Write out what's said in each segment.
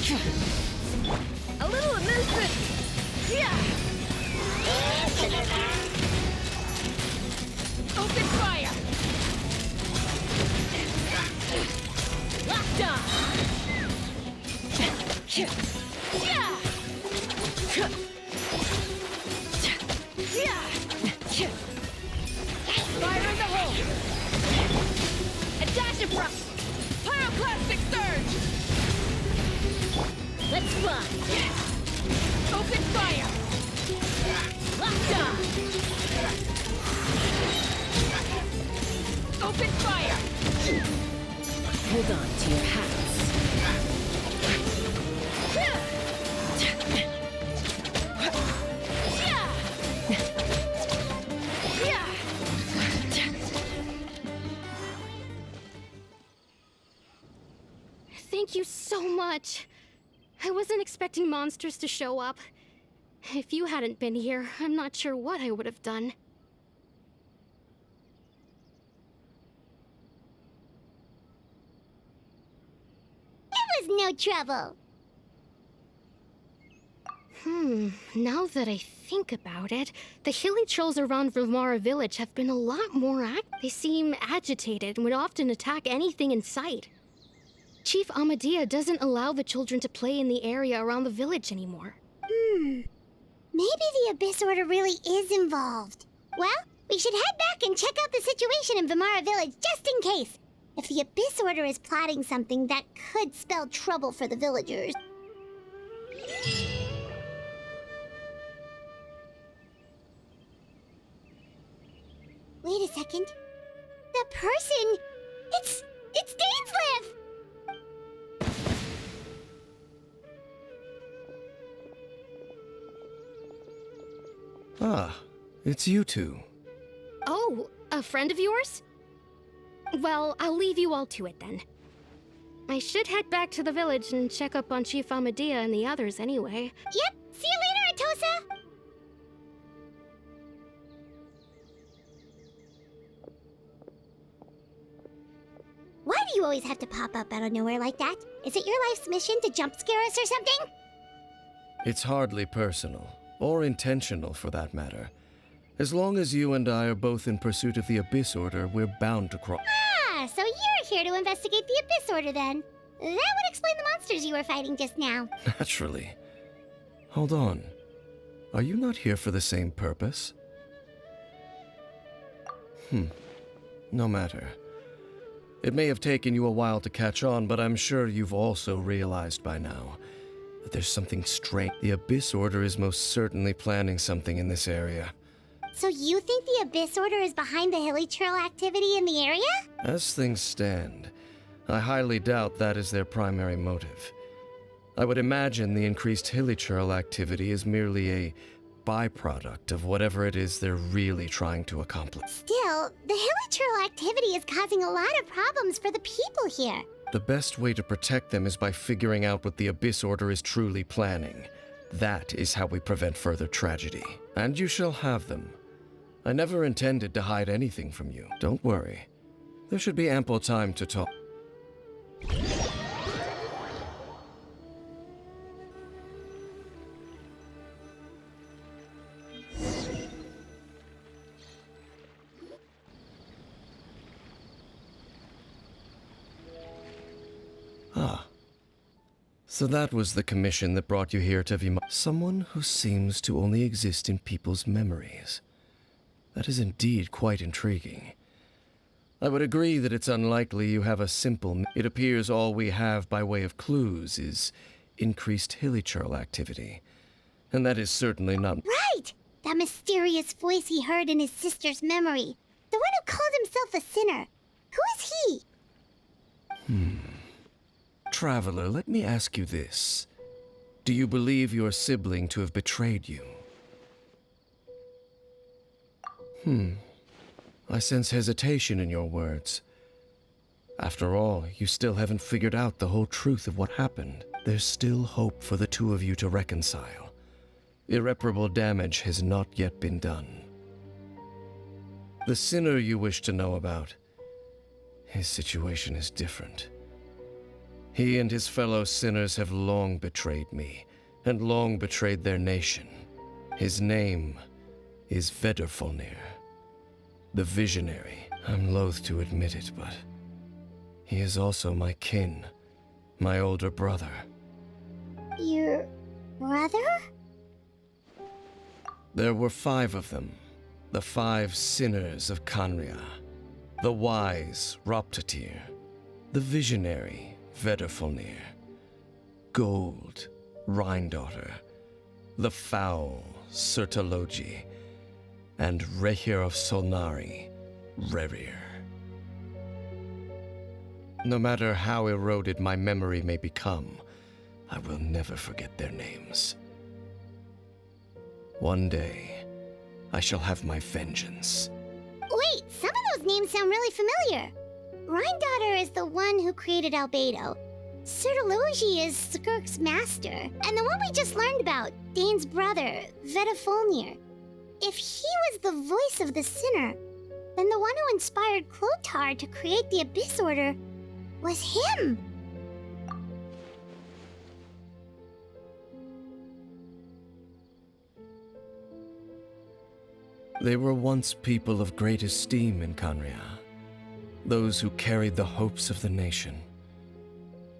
A little amusement! Yeah! Open fire! Locked on! Yeah! Fire in the hole! A dash of rock! Pyroclastic surge! Let's fly! Open fire! Locked on! Open fire! Hold on to your hats. Thank you so much. I wasn't expecting monsters to show up. If you hadn't been here, I'm not sure what I would have done. It was no trouble. Now that I think about it, the hilly trolls around Vilmara village have been a lot more active. They seem agitated and would often attack anything in sight. Chief Amadea doesn't allow the children to play in the area around the village anymore. Maybe the Abyss Order really is involved. Well, we should head back and check out the situation in Vilmara village just in case. If the Abyss Order is plotting something that could spell trouble for the villagers. Wait a second. That person... It's Dainsleif! Ah, it's you two. Oh, a friend of yours? Well, I'll leave you all to it then. I should head back to the village and check up on Chief Amadea and the others anyway. Yep, see you later, Atosa! Why do you always have to pop up out of nowhere like that? Is it your life's mission to jump scare us or something? It's hardly personal, or intentional for that matter. As long as you and I are both in pursuit of the Abyss Order, we're bound to cross. Ah, so you're here to investigate the Abyss Order then. That would explain the monsters you were fighting just now. Naturally. Hold on. Are you not here for the same purpose? No matter. It may have taken you a while to catch on, but I'm sure you've also realized by now that there's something strange. The Abyss Order is most certainly planning something in this area. So you think the Abyss Order is behind the hilly trail activity in the area? As things stand, I highly doubt that is their primary motive. I would imagine the increased hilly trail activity is merely a byproduct of whatever it is they're really trying to accomplish. Still, the hilly trail activity is causing a lot of problems for the people here. The best way to protect them is by figuring out what the Abyss Order is truly planning. That is how we prevent further tragedy. And you shall have them. I never intended to hide anything from you. Don't worry. There should be ample time to talk. Ah. So that was the commission that brought you here to Vima. Someone who seems to only exist in people's memories. That is indeed quite intriguing. I would agree that it's unlikely you have a simple... It appears all we have by way of clues is increased hilly trail activity. And that is certainly not... Right! That mysterious voice he heard in his sister's memory. The one who called himself a sinner. Who is he? Traveler, let me ask you this. Do you believe your sibling to have betrayed you? I sense hesitation in your words. After all, you still haven't figured out the whole truth of what happened. There's still hope for the two of you to reconcile. Irreparable damage has not yet been done. The sinner you wish to know about, his situation is different. He and his fellow sinners have long betrayed me, and long betrayed their nation. His name is Vedrfolnir, the Visionary. I'm loath to admit it, but he is also my kin, my older brother. Your brother? There were 5 of them, the 5 sinners of Khaenri'ah. The wise Roptatyr, the visionary Vedrfolnir, Gold Rhindaughter, the foul Sertologi, and Rehir of Solnari, Rerir. No matter how eroded my memory may become, I will never forget their names. One day, I shall have my vengeance. Wait, some of those names sound really familiar. Rhindaughter is the one who created Albedo. Sertologi is Skirk's master. And the one we just learned about, Dane's brother, Vedrfolnir. If he was the voice of the sinner, then the one who inspired Clothar to create the Abyss Order was him. They were once people of great esteem in Khaenri'ah, those who carried the hopes of the nation.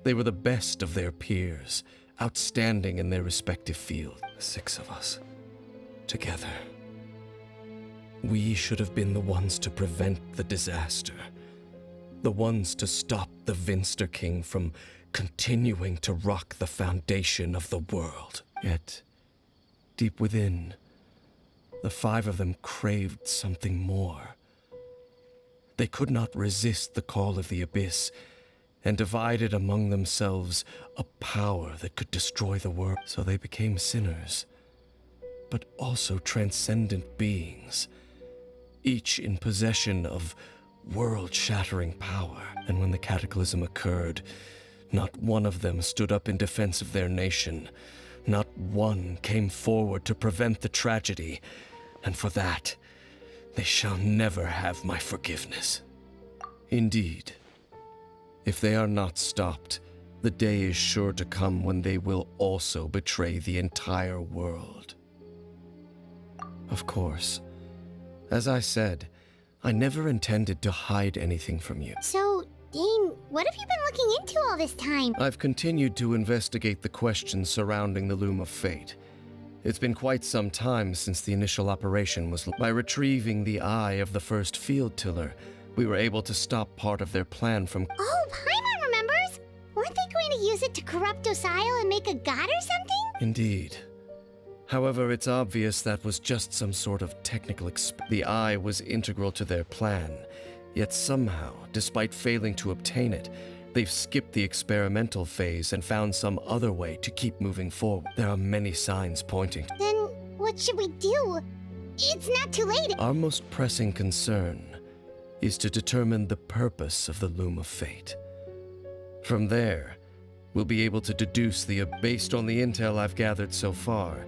They were the best of their peers, outstanding in their respective fields. 6 of us, together. We should have been the ones to prevent the disaster, the ones to stop the Vinster King from continuing to rock the foundation of the world. Yet, deep within, the 5 of them craved something more. They could not resist the call of the Abyss, and divided among themselves a power that could destroy the world. So they became sinners, but also transcendent beings, each in possession of world-shattering power. And when the cataclysm occurred, not one of them stood up in defense of their nation. Not one came forward to prevent the tragedy. And for that, they shall never have my forgiveness. Indeed, if they are not stopped, the day is sure to come when they will also betray the entire world. Of course, as I said, I never intended to hide anything from you. So, Dane, what have you been looking into all this time? I've continued to investigate the questions surrounding the Loom of Fate. It's been quite some time since the initial operation was. By retrieving the eye of the first field tiller, we were able to stop part of their plan from. Oh, Paimon remembers! Weren't they going to use it to corrupt Osial and make a god or something? Indeed. However, it's obvious that was just some sort of technical The eye was integral to their plan, yet somehow, despite failing to obtain it, they've skipped the experimental phase and found some other way to keep moving forward. There are many signs pointing. Then, what should we do? It's not too late. Our most pressing concern is to determine the purpose of the Loom of Fate. From there, we'll be able to deduce based on the intel I've gathered so far,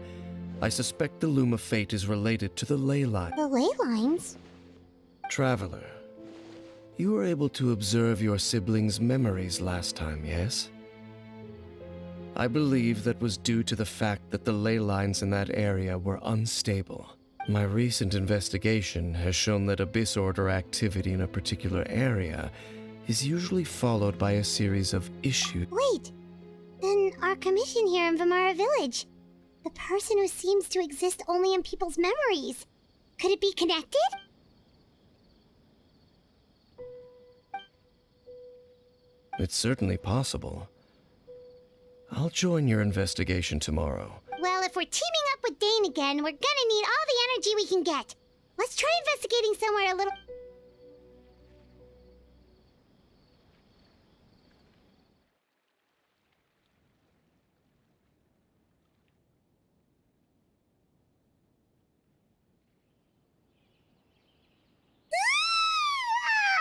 I suspect the Loom of Fate is related to the ley line. The ley lines? Traveler, you were able to observe your siblings' memories last time, yes? I believe that was due to the fact that the ley lines in that area were unstable. My recent investigation has shown that Abyss Order activity in a particular area is usually followed by a series of issues. Wait, then our commission here in Vimara Village, the person who seems to exist only in people's memories, could it be connected? It's certainly possible. I'll join your investigation tomorrow. Well, if we're teaming up with Dane again, we're gonna need all the energy we can get. Let's try investigating somewhere a little...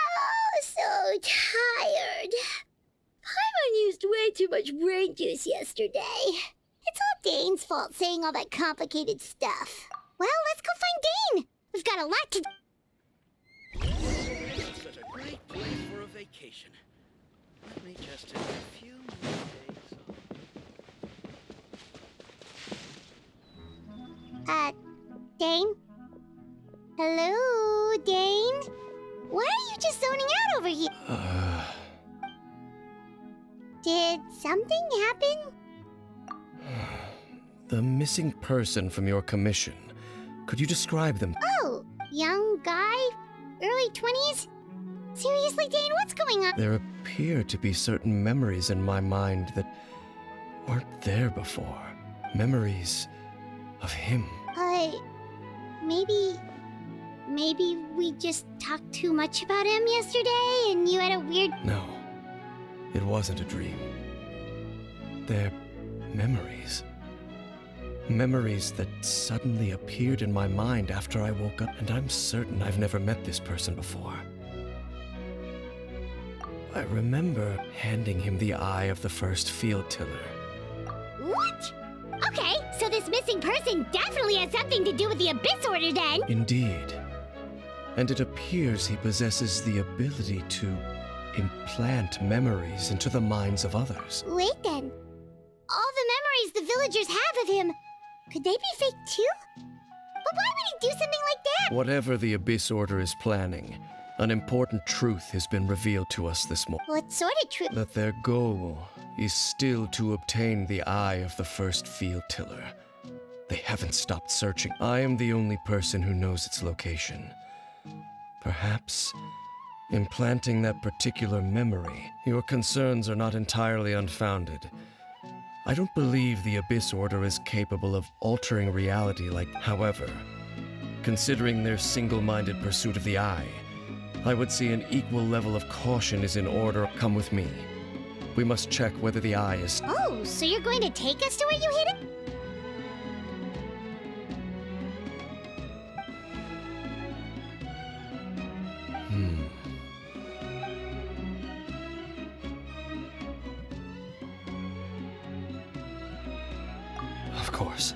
Oh, so tired. Paimon used way too much brain juice yesterday. It's all Dane's fault saying all that complicated stuff. Well, let's go find Dane. We've got a lot to... Such a great place for a vacation. Let me just take a few Dane? Hello, Dane? Why are you just zoning out over here? Did something happen? The missing person from your commission. Could you describe them? Oh, young guy? Early 20s? Seriously, Dane, what's going on? There appear to be certain memories in my mind that weren't there before. Memories of him. Maybe we just talked too much about him yesterday and you had a weird... No, it wasn't a dream. They're memories. Memories that suddenly appeared in my mind after I woke up, and I'm certain I've never met this person before. I remember handing him the eye of the first field tiller. What? Okay, so this missing person definitely has something to do with the Abyss Order then! Indeed. And it appears he possesses the ability to implant memories into the minds of others. Wait then. All the memories the villagers have of him, could they be fake too? But why would he do something like that? Whatever the Abyss Order is planning, an important truth has been revealed to us this morning. What sort of truth? That their goal is still to obtain the eye of the first field tiller. They haven't stopped searching. I am the only person who knows its location. Perhaps implanting that particular memory. Your concerns are not entirely unfounded. I don't believe the Abyss Order is capable of altering reality however, considering their single-minded pursuit of the eye, I would say an equal level of caution is in order. Come with me. We must check whether the eye is... Oh, so you're going to take us to where you hid it? Of course.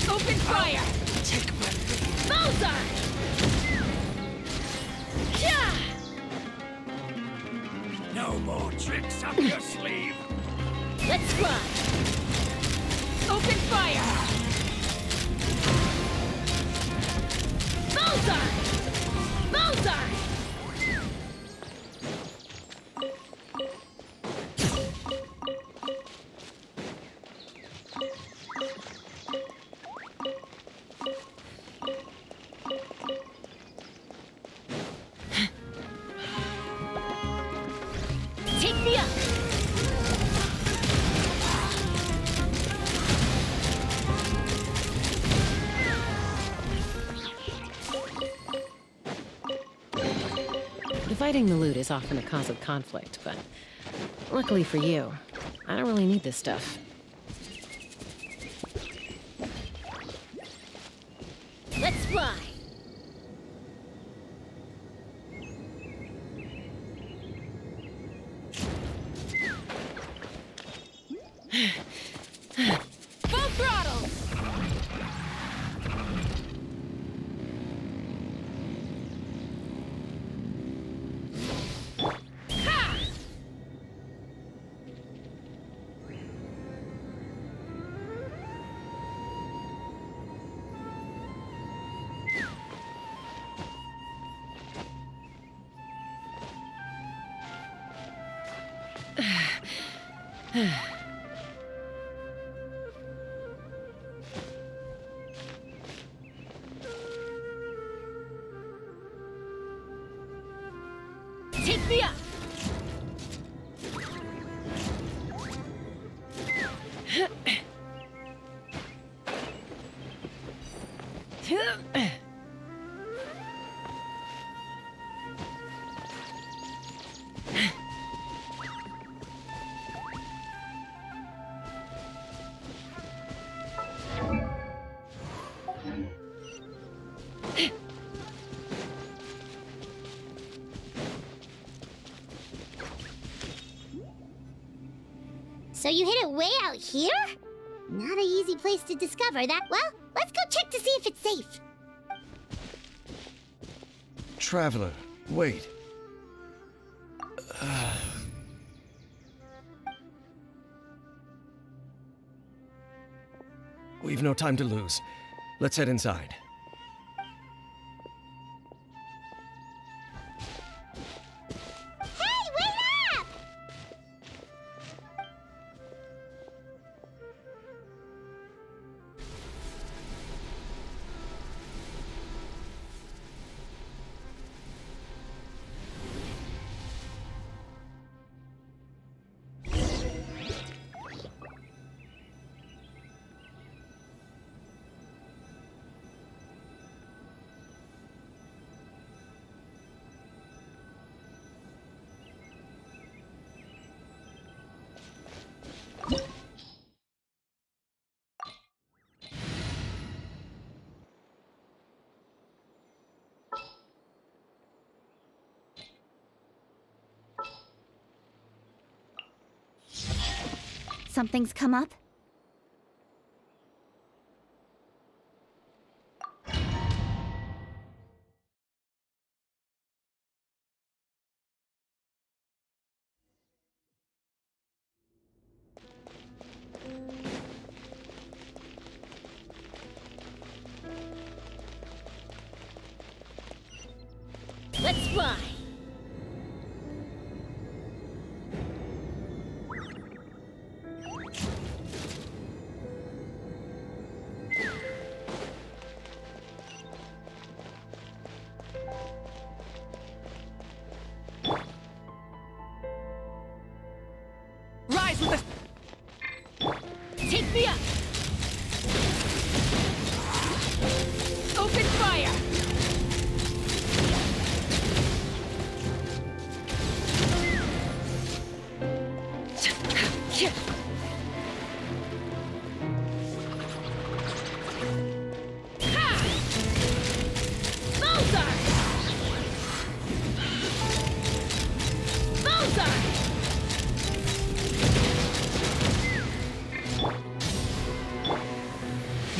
Open fire! Take my lead. Bullseye! No more tricks up your sleeve. Let's fly! Open fire! Bullseye! Bullseye! Take me up! Dividing the loot is often a cause of conflict, but luckily for you, I don't really need this stuff. Let's fly! Full throttle! Ha! me up! So you hid it way out here? Not an easy place to discover that. Well, let's go check to see if it's safe. Traveler, wait. We've no time to lose. Let's head inside. Hey, wait up! Something's come up? Let's fly! Rise with the... Take me up! Open fire!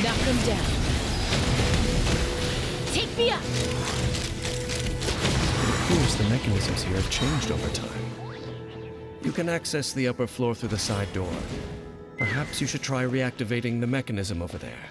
Knock them down. Take me up! It appears the mechanisms here have changed over time. You can access the upper floor through the side door. Perhaps you should try reactivating the mechanism over there.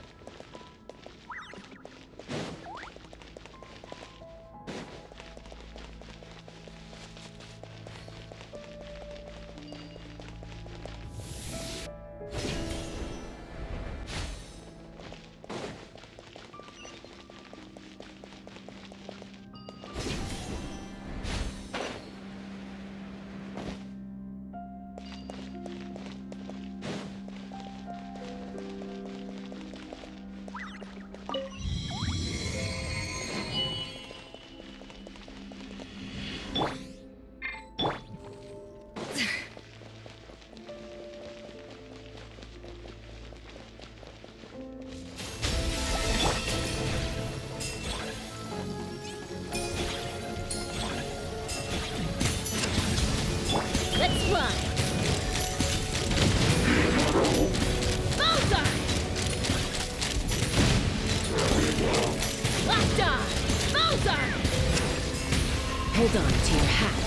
Let's run! Bullseye! Locked on! Bullseye! Hold on to your hats.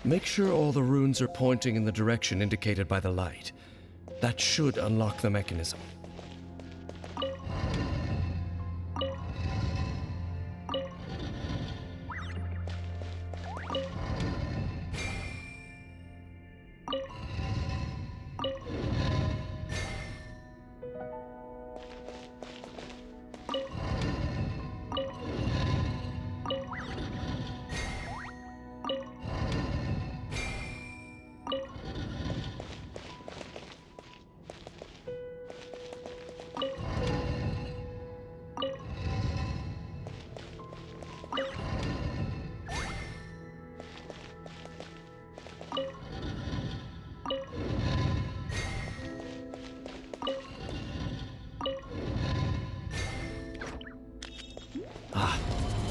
Make sure all the runes are pointing in the direction indicated by the light. That should unlock the mechanism.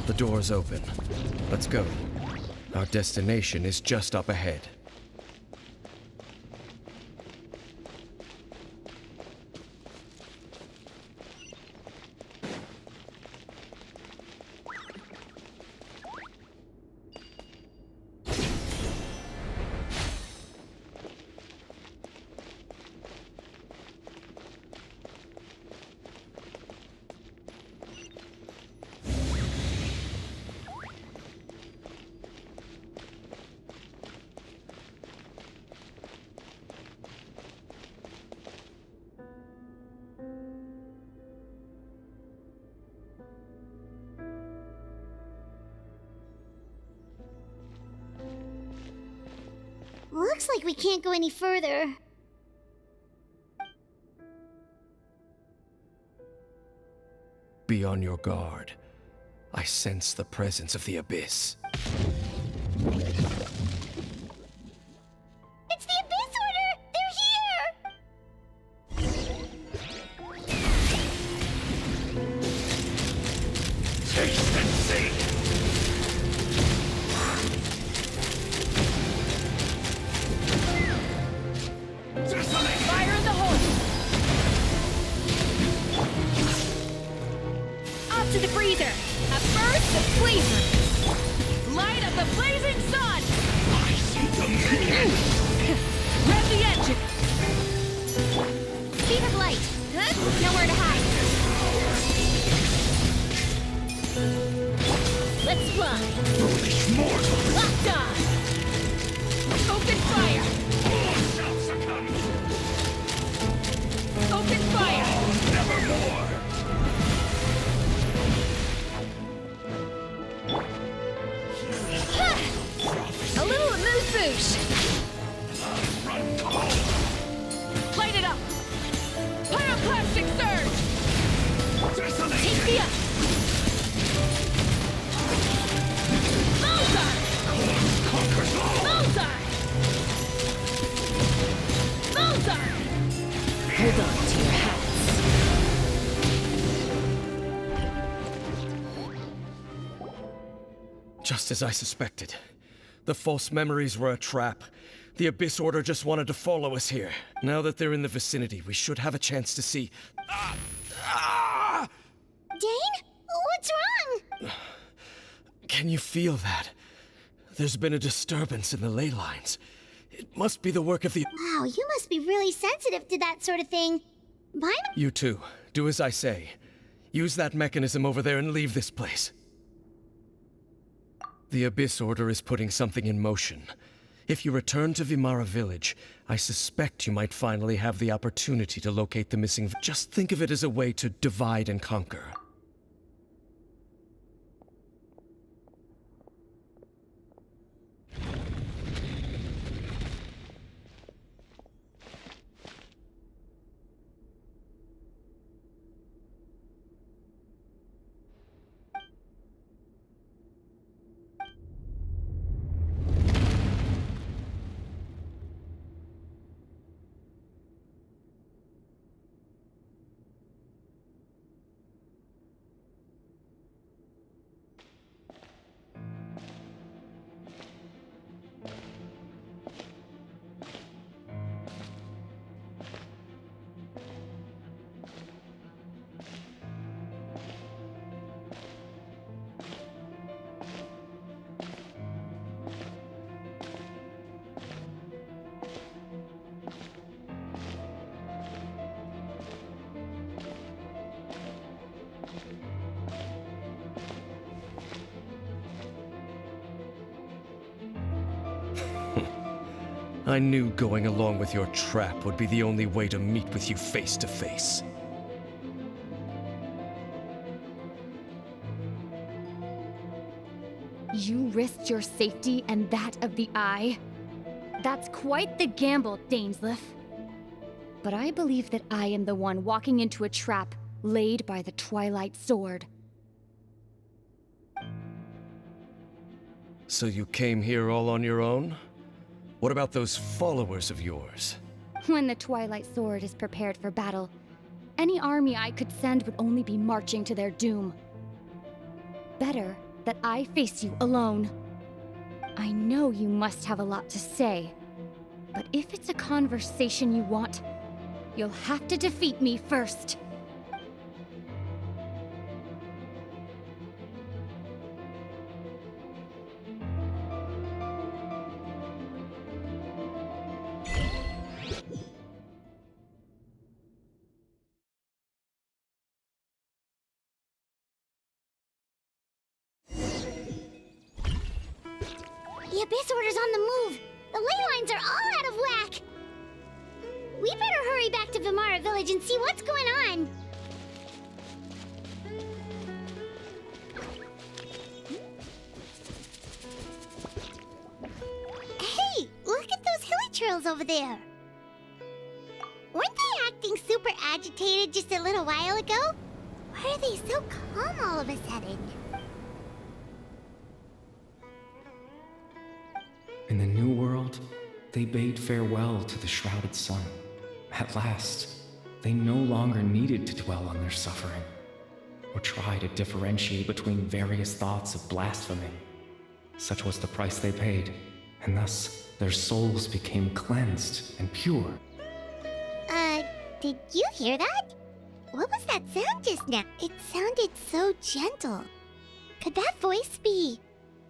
The door's open. Let's go. Our destination is just up ahead. Looks like we can't go any further. Be on your guard. I sense the presence of the Abyss. It's the Abyss Order! They're here! Taste and see! Fire in the hole! Up to the freezer! A burst of flavor! Light up the blazing sun! I see the minion! Rev the engine! Speed of light! Nowhere to hide! Let's run! Foolish mortals! Locked on! Open fire! All shall succumb! Open fire! Nevermore! A little amuse-bouche! Run tall! Light it up! Pyroclastic surge! Take me up! Bullseye! Conquers all! Bullseye! Bullseye! Hold on to your hats. Just as I suspected. The false memories were a trap. The Abyss Order just wanted to follow us here. Now that they're in the vicinity, we should have a chance to see... Dane? What's wrong? Can you feel that? There's been a disturbance in the ley lines. It must be the work of the... Wow, you must be really sensitive to that sort of thing. You too. Do as I say. Use that mechanism over there and leave this place. The Abyss Order is putting something in motion. If you return to Vimara Village, I suspect you might finally have the opportunity to locate the missing... Just think of it as a way to divide and conquer. I knew going along with your trap would be the only way to meet with you face to face. You risked your safety and that of the Eye? That's quite the gamble, Dainsleif. But I believe that I am the one walking into a trap laid by the Twilight Sword. So you came here all on your own? What about those followers of yours? When the Twilight Sword is prepared for battle, any army I could send would only be marching to their doom. Better that I face you alone. I know you must have a lot to say, but if it's a conversation you want, you'll have to defeat me first. The Abyss Order's on the move. The ley lines are all out of whack. We better hurry back to Vimara Village and see what's going on. Hey, look at those hilly trails over there. Weren't they acting super agitated just a little while ago? Why are they so calm all of a sudden? In the New World, they bade farewell to the shrouded sun. At last, they no longer needed to dwell on their suffering, or try to differentiate between various thoughts of blasphemy. Such was the price they paid, and thus their souls became cleansed and pure. Did you hear that? What was that sound just now? It sounded so gentle. Could that voice be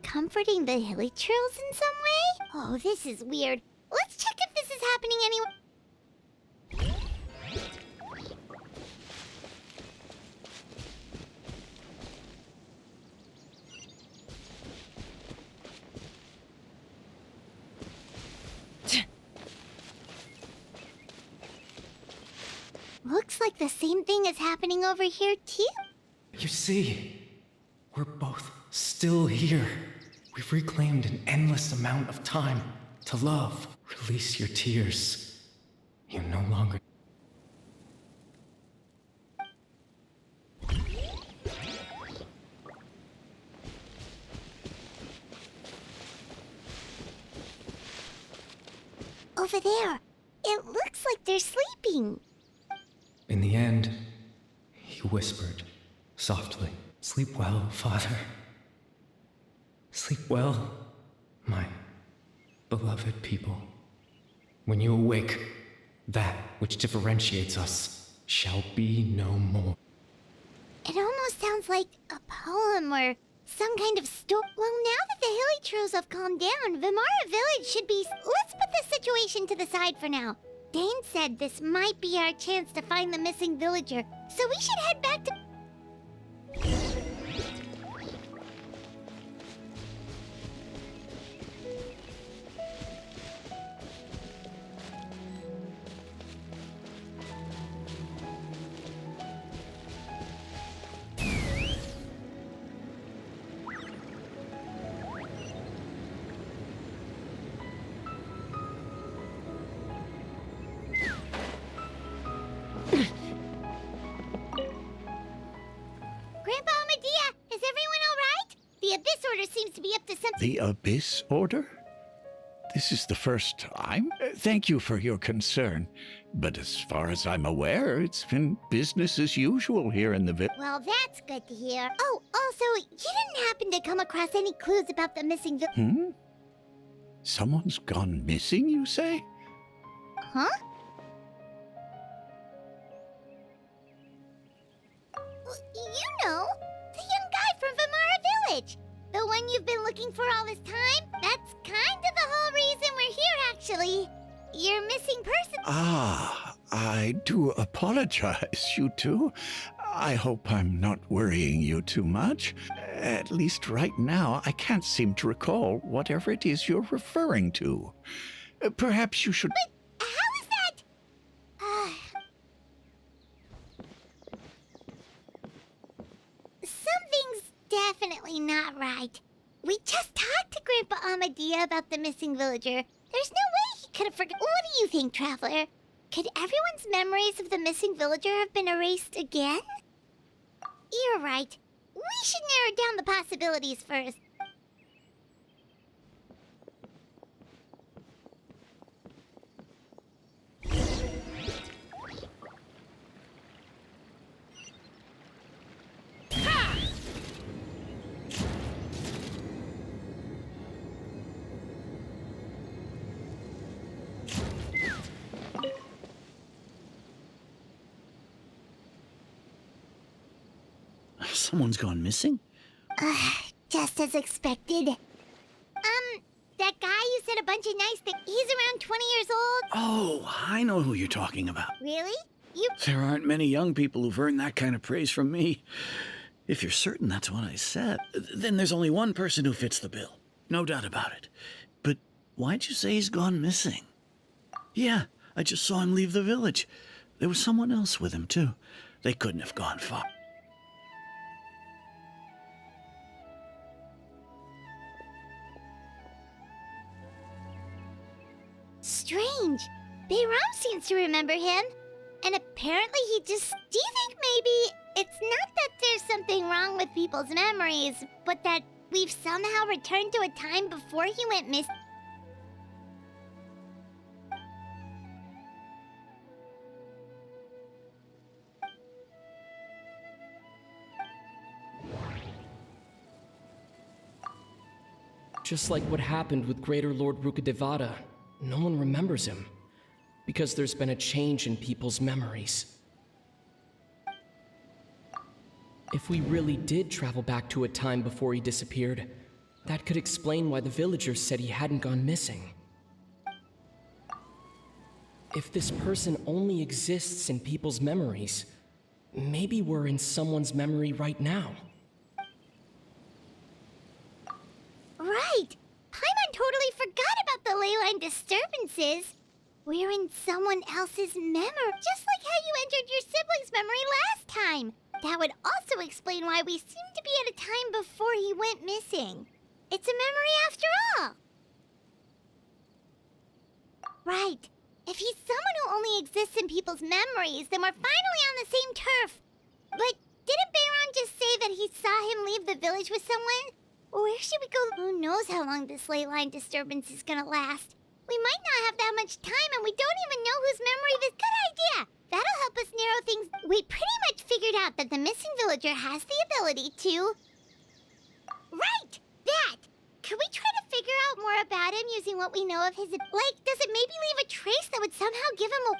comforting the hilly trails in some way? Oh, this is weird. Let's check if this is happening anyway. Looks like the same thing is happening over here, too. You see, we're both still here. We've reclaimed an endless amount of time to love. Release your tears. You no longer... Over there. It looks like they're sleeping. In the end, he whispered softly, "Sleep well, Father. Sleep well, my beloved people. When you awake, that which differentiates us shall be no more." It almost sounds like a poem or some kind of story. Well, now that the hilly trails have calmed down, Vimara Village should be... Let's put this situation to the side for now. Dane said this might be our chance to find the missing villager, so we should head back to... Grandpa Medea, is everyone all right? The Abyss Order seems to be up to something. The Abyss Order? This is the first time. Thank you for your concern. But as far as I'm aware, it's been business as usual here in the village. Well, that's good to hear. Oh, also, you didn't happen to come across any clues about the missing Someone's gone missing, you say? Huh? You know, the young guy from Vimara Village. The one you've been looking for all this time. That's kind of the whole reason we're here, actually. You're missing person. Ah, I do apologize, you two. I hope I'm not worrying you too much. At least right now, I can't seem to recall whatever it is you're referring to. Perhaps you should... How is that? Something's definitely not right. We just talked to Grandpa Amadia about the missing villager. There's no way he could have forgotten. What do you think, Traveler? Could everyone's memories of the missing villager have been erased again? You're right. We should narrow down the possibilities first. Someone's gone missing? Just as expected. That guy you said a bunch of nice things. He's around 20 years old. Oh, I know who you're talking about. Really? There aren't many young people who've earned that kind of praise from me. If you're certain that's what I said, then there's only one person who fits the bill. No doubt about it. But why'd you say he's gone missing? Yeah, I just saw him leave the village. There was someone else with him, too. They couldn't have gone far. Strange. Bayram seems to remember him. And apparently he just... Do you think maybe it's not that there's something wrong with people's memories, but that we've somehow returned to a time before he went missing? Just like what happened with Greater Lord Rukadevada, no one remembers him, because there's been a change in people's memories. If we really did travel back to a time before he disappeared, that could explain why the villagers said he hadn't gone missing. If this person only exists in people's memories, maybe we're in someone's memory right now. Right! Paimon totally forgot about the ley line disturbances. We're in someone else's memory, just like how you entered your sibling's memory last time. That would also explain why we seem to be at a time before he went missing. It's a memory after all. Right. If he's someone who only exists in people's memories, then we're finally on the same turf. But didn't Bayron just say that he saw him leave the village with someone? Where should we go? Who knows how long this ley line disturbance is gonna last? We might not have that much time, and we don't even know whose memory this... Good idea! That'll help us narrow things... We pretty much figured out that the missing villager has the ability to... Right! That! Could we try to figure out more about him using what we know of his... Like, does it maybe leave a trace that would somehow give him a...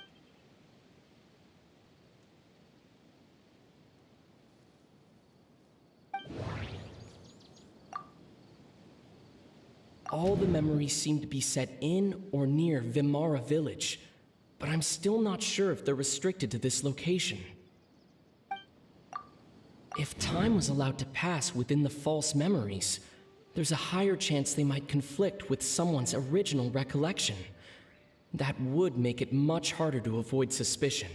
All the memories seem to be set in or near Vimara village, but I'm still not sure if they're restricted to this location. If time was allowed to pass within the false memories, there's a higher chance they might conflict with someone's original recollection. That would make it much harder to avoid suspicion.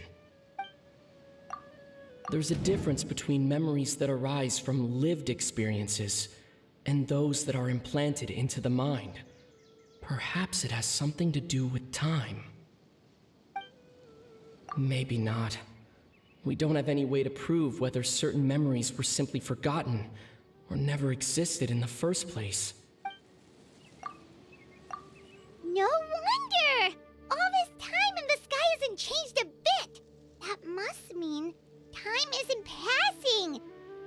There's a difference between memories that arise from lived experiences and those that are implanted into the mind. Perhaps it has something to do with time. Maybe not. We don't have any way to prove whether certain memories were simply forgotten or never existed in the first place. No wonder! All this time and the sky hasn't changed a bit! That must mean time isn't passing!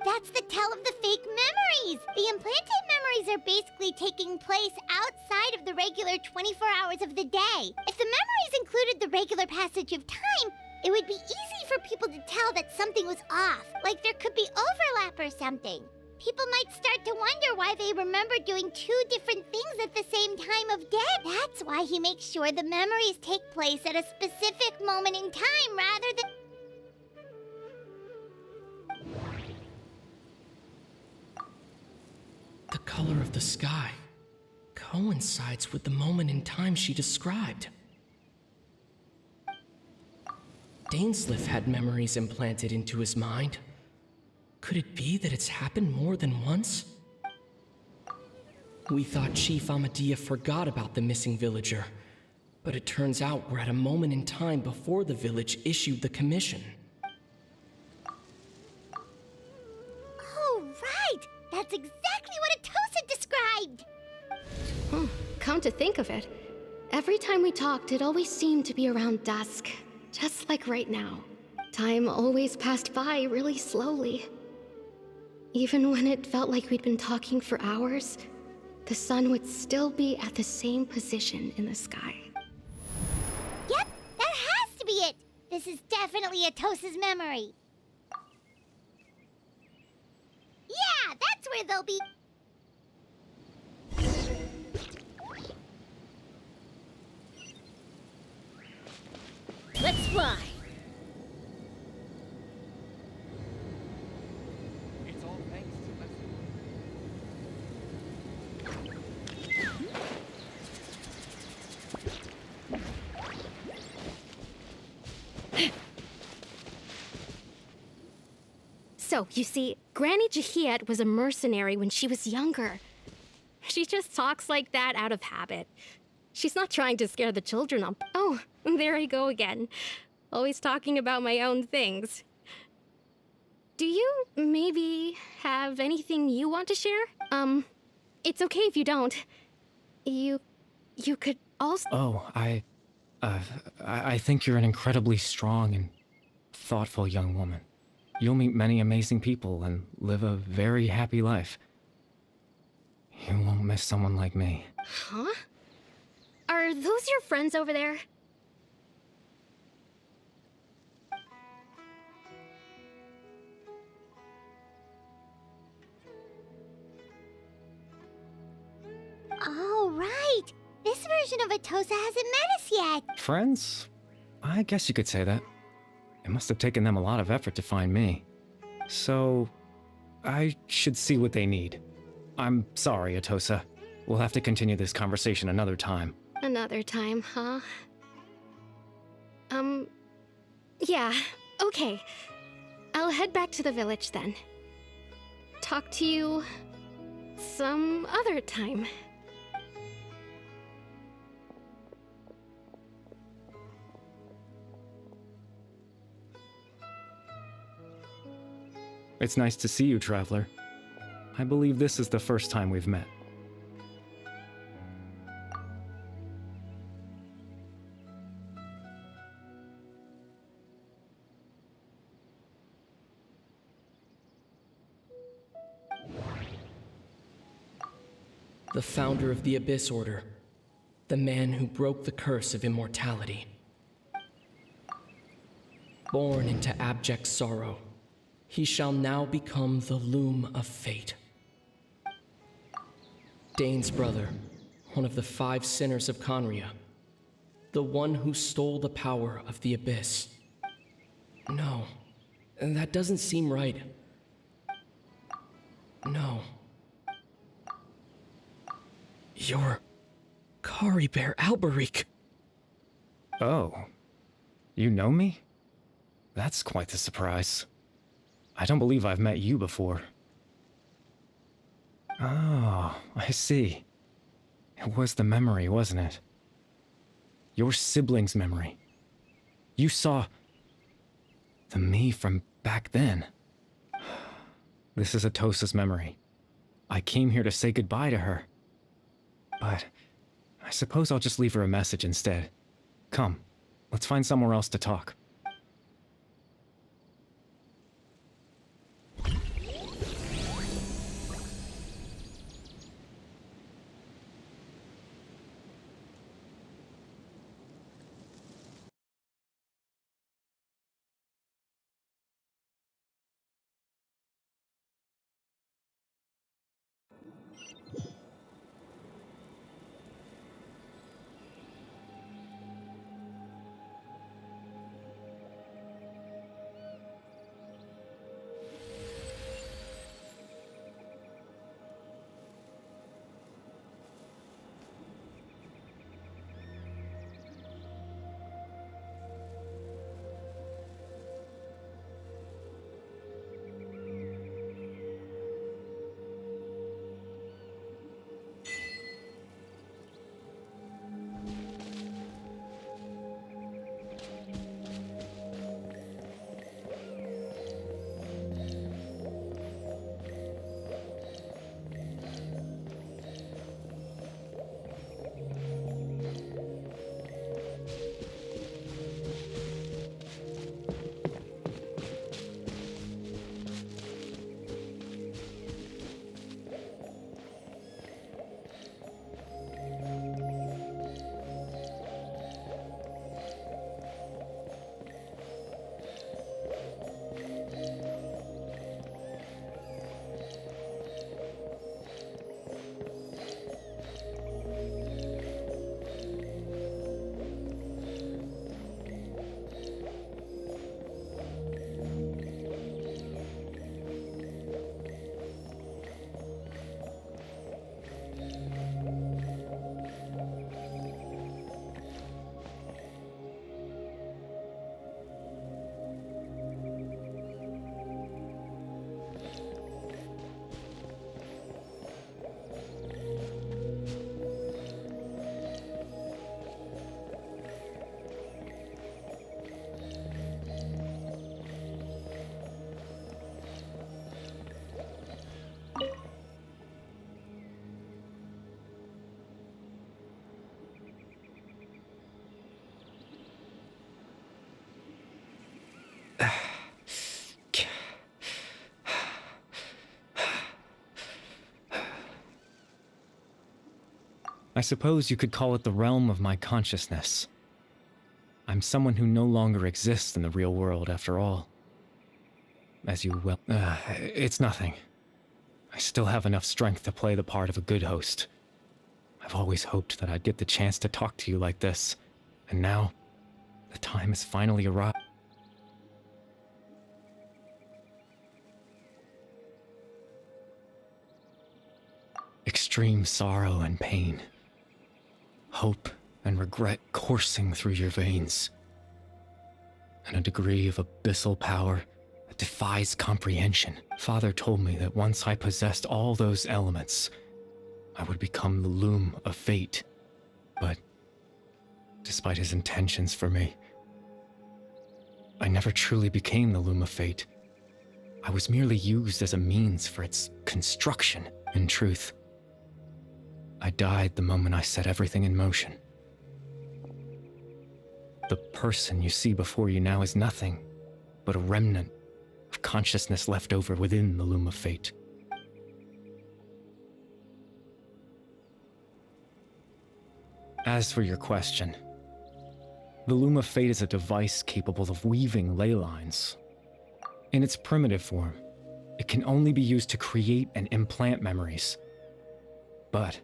That's the tell of the fake memories! The implanted memories are basically taking place outside of the regular 24 hours of the day. If the memories included the regular passage of time, it would be easy for people to tell that something was off, like there could be overlap or something. People might start to wonder why they remember doing two different things at the same time of day. That's why he makes sure the memories take place at a specific moment in time rather than... The color of the sky. coincides with the moment in time she described. Dainsleif had memories implanted into his mind. Could it be that it's happened more than once? We thought Chief Amadea forgot about the missing villager, but it turns out we're at a moment in time before the village issued the commission. Oh, right! That's exactly what Atosa described! Come to think of it, every time we talked, it always seemed to be around dusk. Just like right now. Time always passed by really slowly. Even when it felt like we'd been talking for hours, the sun would still be at the same position in the sky. Yep, that has to be it! This is definitely Atosa's memory. Yeah, that's where they'll be. Let's fly. So, you see, Granny Jahiet was a mercenary when she was younger. She just talks like that out of habit. She's not trying to scare the children up. Oh, there I go again. Always talking about my own things. Do you maybe have anything you want to share? It's okay if you don't. You could also... Oh, I think you're an incredibly strong and thoughtful young woman. You'll meet many amazing people and live a very happy life. You won't miss someone like me. Huh? Are those your friends over there? Oh, right! This version of Atosa hasn't met us yet! Friends? I guess you could say that. It must have taken them a lot of effort to find me. So, I should see what they need. I'm sorry, Atosa. We'll have to continue this conversation another time. Another time, huh? Yeah, okay. I'll head back to the village then. Talk to you some other time. It's nice to see you, Traveler. I believe this is the first time we've met. The founder of the Abyss Order. The man who broke the curse of immortality. Born into abject sorrow, he shall now become the loom of fate. Dane's brother, one of the 5 sinners of Conria. The one who stole the power of the Abyss. No, that doesn't seem right. No. You're Kari Bear Alberic. Oh. You know me? That's quite the surprise. I don't believe I've met you before. Oh, I see. It was the memory, wasn't it? Your sibling's memory. You saw... the me from back then. This is Atosa's memory. I came here to say goodbye to her. But I suppose I'll just leave her a message instead. Come, let's find somewhere else to talk. I suppose you could call it the realm of my consciousness. I'm someone who no longer exists in the real world, after all. As you well... it's nothing. I still have enough strength to play the part of a good host. I've always hoped that I'd get the chance to talk to you like this, and now, the time has finally arrived. Extreme sorrow and pain. Hope and regret coursing through your veins. And a degree of abyssal power that defies comprehension. Father told me that once I possessed all those elements, I would become the loom of fate. But, despite his intentions for me, I never truly became the loom of fate. I was merely used as a means for its construction. In truth, I died the moment I set everything in motion. The person you see before you now is nothing but a remnant of consciousness left over within the loom of fate. As for your question, the loom of fate is a device capable of weaving ley lines. In its primitive form, it can only be used to create and implant memories. But,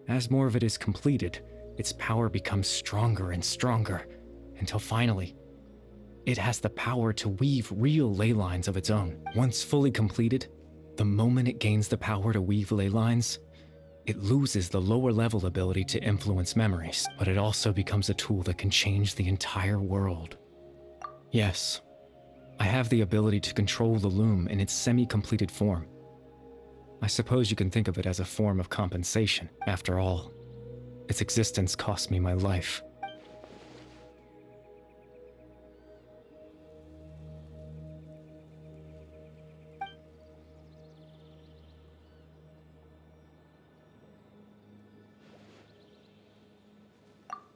as more of it is completed, its power becomes stronger and stronger, until finally, it has the power to weave real ley lines of its own. Once fully completed, the moment it gains the power to weave ley lines, it loses the lower level ability to influence memories, but it also becomes a tool that can change the entire world. Yes, I have the ability to control the loom in its semi-completed form. I suppose you can think of it as a form of compensation. After all, its existence cost me my life.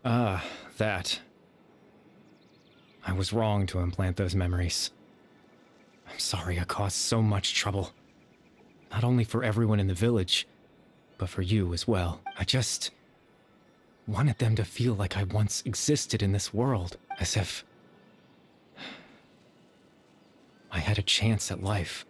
Ah, that. I was wrong to implant those memories. I'm sorry I caused so much trouble. Not only for everyone in the village, but for you as well. I just wanted them to feel like I once existed in this world, as if I had a chance at life.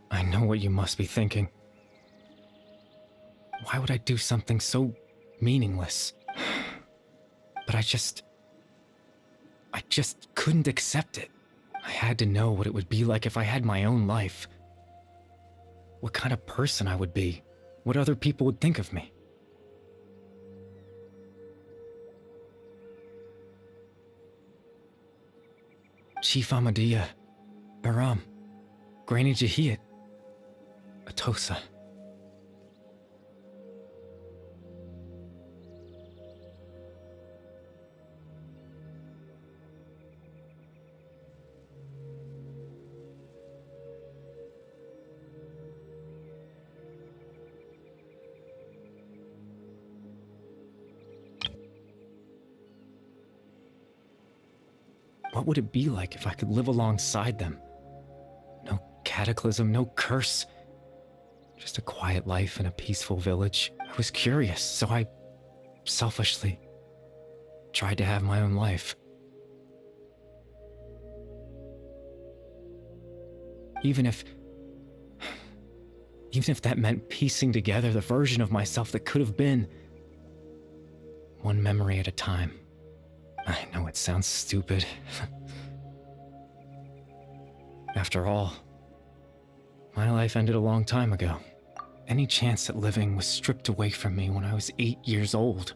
I know what you must be thinking. Why would I do something so meaningless? But I just couldn't accept it. I had to know what it would be like if I had my own life. What kind of person I would be. What other people would think of me. Chief Ahmadiyya, Baram, Granny Jahiyat, Atosa. What would it be like if I could live alongside them? No cataclysm, no curse. Just a quiet life in a peaceful village. I was curious, so I selfishly tried to have my own life. Even if that meant piecing together the version of myself that could have been, one memory at a time. I know it sounds stupid. After all, my life ended a long time ago. Any chance at living was stripped away from me when I was 8 years old.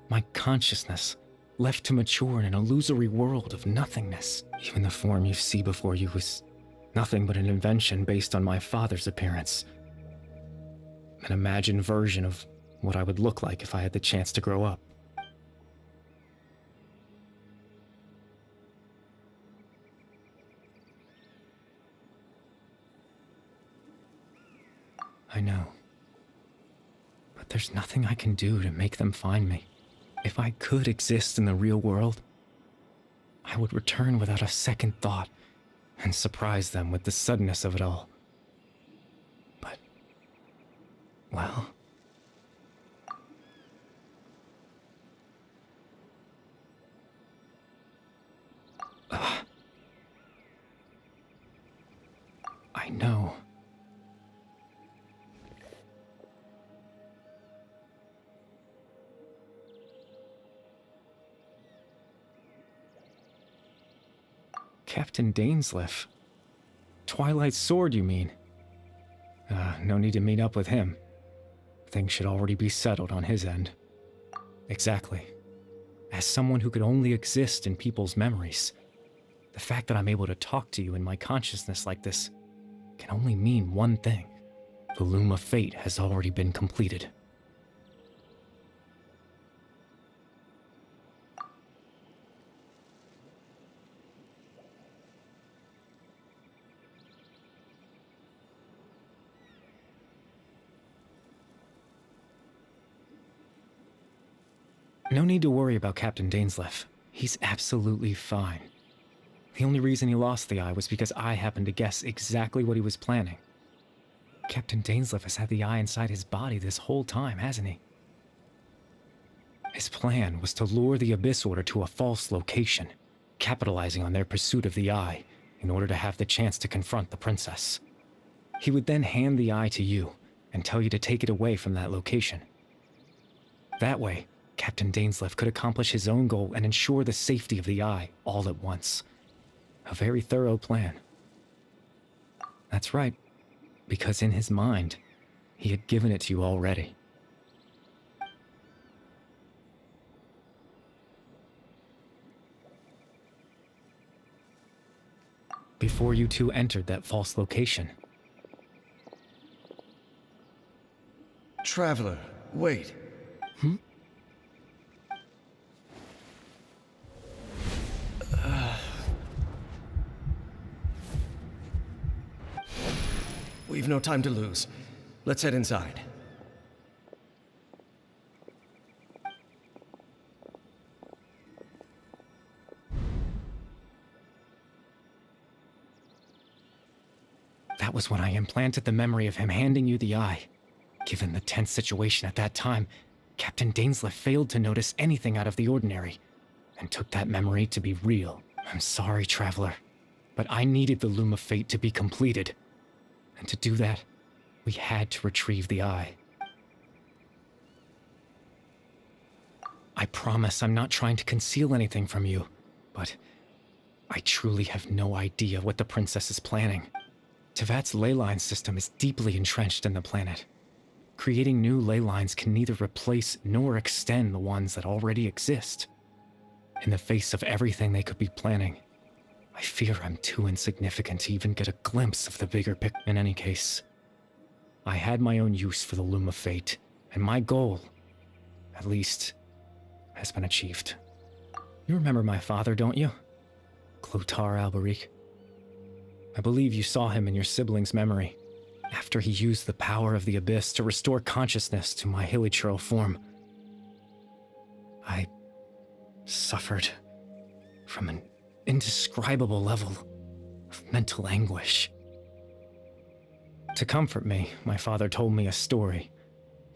My consciousness left to mature in an illusory world of nothingness. Even the form you see before you was nothing but an invention based on my father's appearance. An imagined version of what I would look like if I had the chance to grow up. I know. But there's nothing I can do to make them find me. If I could exist in the real world, I would return without a second thought and surprise them with the suddenness of it all. But, well... I know. Captain Dainsleif. Twilight's sword, you mean? No need to meet up with him. Things should already be settled on his end. Exactly. As someone who could only exist in people's memories, the fact that I'm able to talk to you in my consciousness like this can only mean one thing. The loom of fate has already been completed. No need to worry about Captain Dainsleif. He's absolutely fine. The only reason he lost the eye was because I happened to guess exactly what he was planning. Captain Dainsleif has had the eye inside his body this whole time, hasn't he? His plan was to lure the Abyss Order to a false location, capitalizing on their pursuit of the eye in order to have the chance to confront the princess. He would then hand the eye to you and tell you to take it away from that location. That way, Captain Dainsleif could accomplish his own goal and ensure the safety of the eye all at once. A very thorough plan. That's right, because in his mind, he had given it to you already. Before you two entered that false location. Traveler, wait. We've no time to lose. Let's head inside. That was when I implanted the memory of him handing you the eye. Given the tense situation at that time, Captain Dainsleif failed to notice anything out of the ordinary, and took that memory to be real. I'm sorry, Traveler, but I needed the Loom of Fate to be completed. And to do that, we had to retrieve the eye. I promise I'm not trying to conceal anything from you, but I truly have no idea what the princess is planning. Tevat's ley line system is deeply entrenched in the planet. Creating new ley lines can neither replace nor extend the ones that already exist. In the face of everything they could be planning, I fear I'm too insignificant to even get a glimpse of the bigger picture. In any case, I had my own use for the Loom of Fate, and my goal, at least, has been achieved. You remember my father, don't you? Clotar Alberic. I believe you saw him in your sibling's memory, after he used the power of the Abyss to restore consciousness to my hilichurl form. I suffered from an indescribable level of mental anguish. To comfort me, my father told me a story,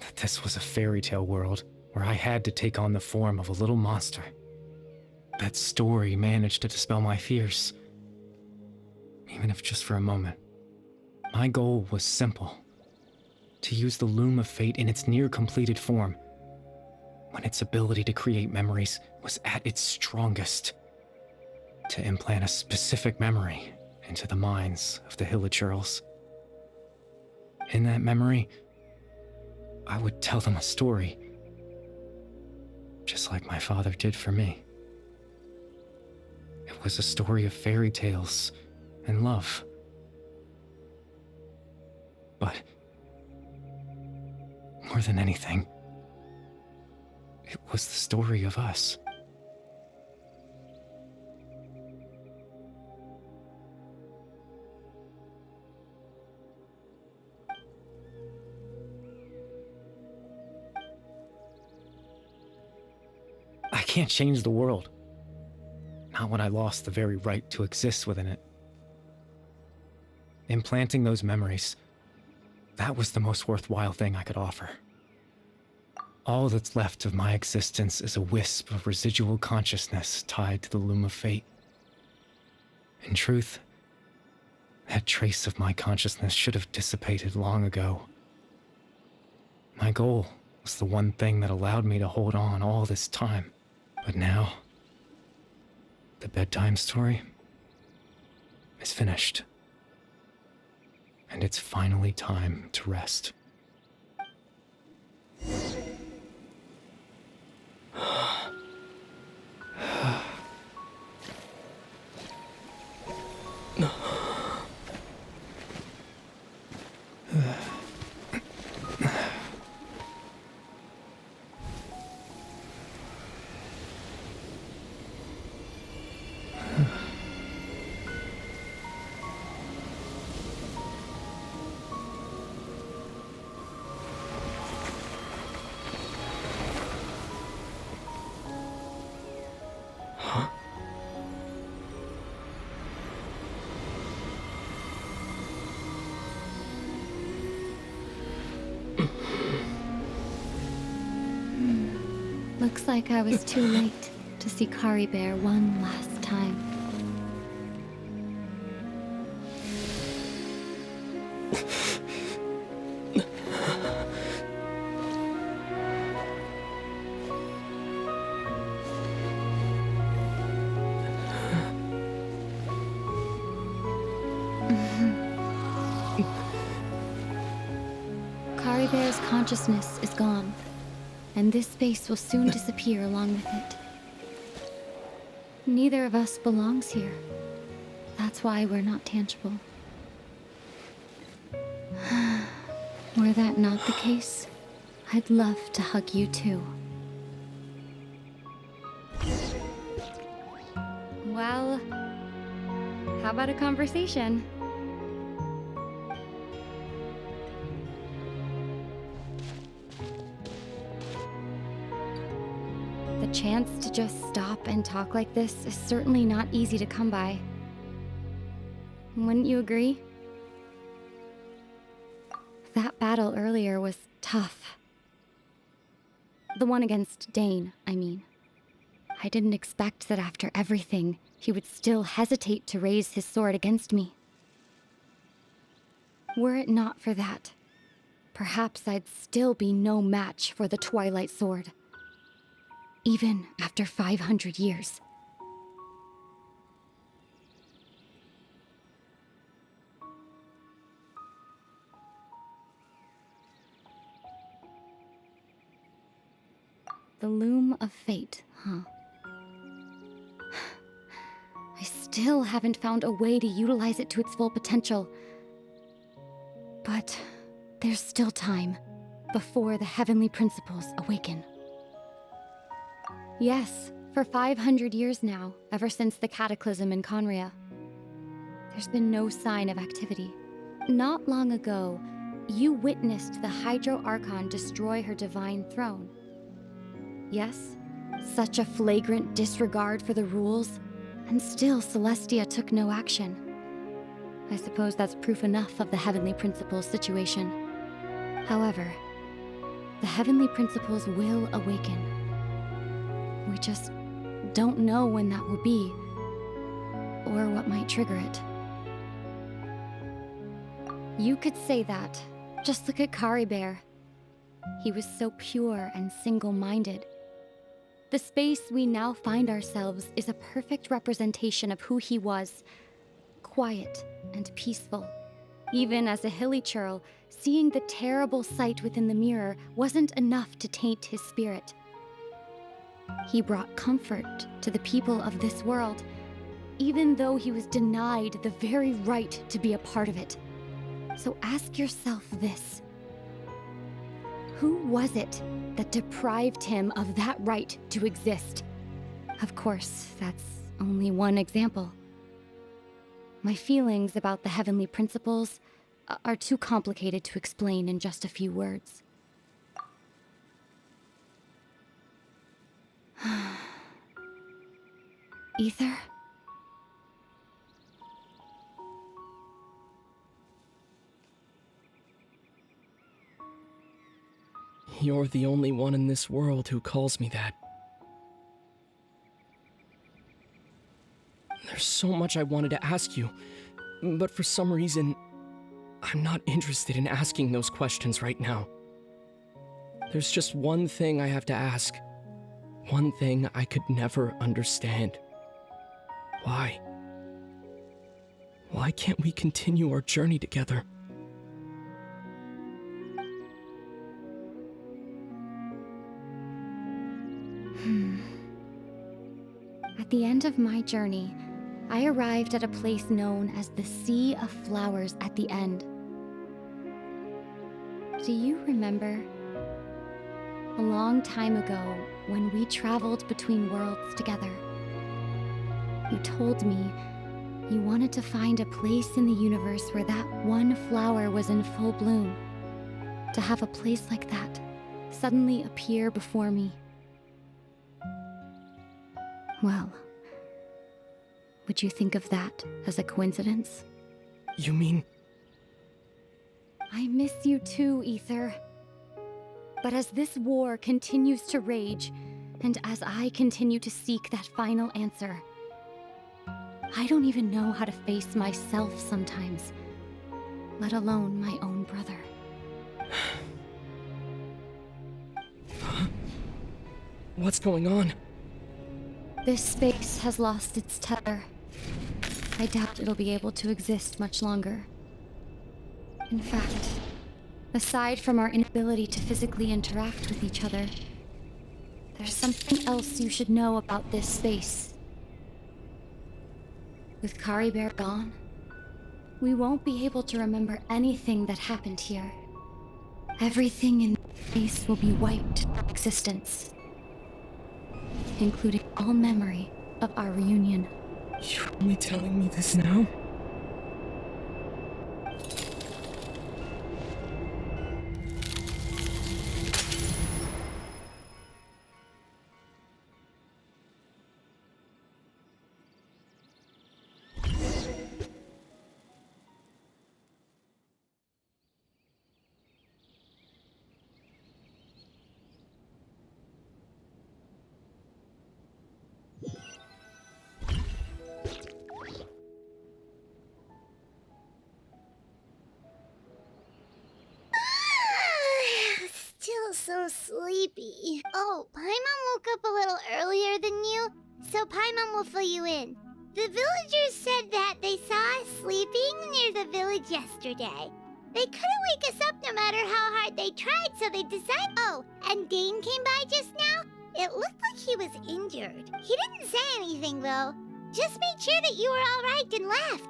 that this was a fairy tale world where I had to take on the form of a little monster. That story managed to dispel my fears, even if just for a moment. My goal was simple: to use the Loom of Fate in its near-completed form, when its ability to create memories was at its strongest, to implant a specific memory into the minds of the hilichurls. In that memory, I would tell them a story, just like my father did for me. It was a story of fairy tales and love. But more than anything, it was the story of us. I can't change the world. Not when I lost the very right to exist within it. Implanting those memories, that was the most worthwhile thing I could offer. All that's left of my existence is a wisp of residual consciousness tied to the loom of fate. In truth, that trace of my consciousness should have dissipated long ago. My goal was the one thing that allowed me to hold on all this time. But now, the bedtime story is finished. And it's finally time to rest. Looks like I was too late to see Kari Bear one last time. Kari Bear's consciousness is gone, and this space will soon disappear along with it. Neither of us belongs here. That's why we're not tangible. Were that not the case, I'd love to hug you too. Well, how about a conversation? The chance to just stop and talk like this is certainly not easy to come by. Wouldn't you agree? That battle earlier was tough. The one against Dane, I mean. I didn't expect that after everything, he would still hesitate to raise his sword against me. Were it not for that, perhaps I'd still be no match for the Twilight Sword. Even after 500 years. The loom of fate, huh? I still haven't found a way to utilize it to its full potential. But there's still time before the heavenly principles awaken. Yes, for 500 years now, ever since the cataclysm in Conria, there's been no sign of activity. Not long ago, you witnessed the Hydro Archon destroy her divine throne. Yes, such a flagrant disregard for the rules, and still Celestia took no action. I suppose that's proof enough of the Heavenly Principles situation. However, the Heavenly Principles will awaken. We just don't know when that will be, or what might trigger it. You could say that. Just look at Kari Bear. He was so pure and single-minded. The space we now find ourselves is a perfect representation of who he was. Quiet and peaceful. Even as a hilly churl, seeing the terrible sight within the mirror wasn't enough to taint his spirit. He brought comfort to the people of this world, even though he was denied the very right to be a part of it. So ask yourself this. Who was it that deprived him of that right to exist? Of course, that's only one example. My feelings about the Heavenly Principles are too complicated to explain in just a few words. Ether? You're the only one in this world who calls me that. There's so much I wanted to ask you, but for some reason, I'm not interested in asking those questions right now. There's just one thing I have to ask. One thing I could never understand. Why? Why can't we continue our journey together? At the end of my journey, I arrived at a place known as the Sea of Flowers at the end. Do you remember? A long time ago, when we traveled between worlds together, you told me you wanted to find a place in the universe where that one flower was in full bloom. To have a place like that suddenly appear before me. Well, would you think of that as a coincidence? You mean... I miss you too, Ether. But as this war continues to rage, and as I continue to seek that final answer, I don't even know how to face myself sometimes, let alone my own brother. What's going on? This space has lost its tether. I doubt it'll be able to exist much longer. In fact, aside from our inability to physically interact with each other, there's something else you should know about this space. With Kari Bear gone, we won't be able to remember anything that happened here. Everything in space will be wiped from existence, including all memory of our reunion. You're only telling me this now? Still so sleepy. Oh, Paimon woke up a little earlier than you, so Paimon will fill you in. The villagers said that they saw us sleeping near the village yesterday. They couldn't wake us up no matter how hard they tried, so they decided... Oh, and Dane came by just now. It looked like he was injured. He didn't say anything, though. Just made sure that you were all right and left.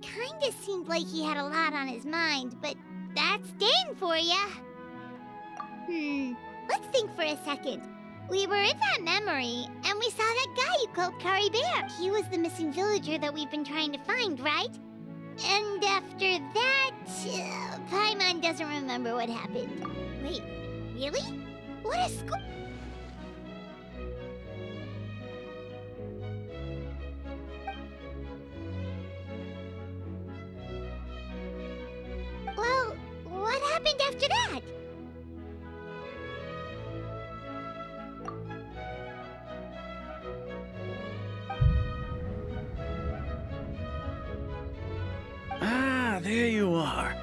Kinda seemed like he had a lot on his mind, but that's Dane for ya. Let's think for a second. We were in that memory, and we saw that guy you called Kari Bear. He was the missing villager that we've been trying to find, right? And after that, Paimon doesn't remember what happened. Wait, really? What a school... Well, what happened after that? Ah, there you are.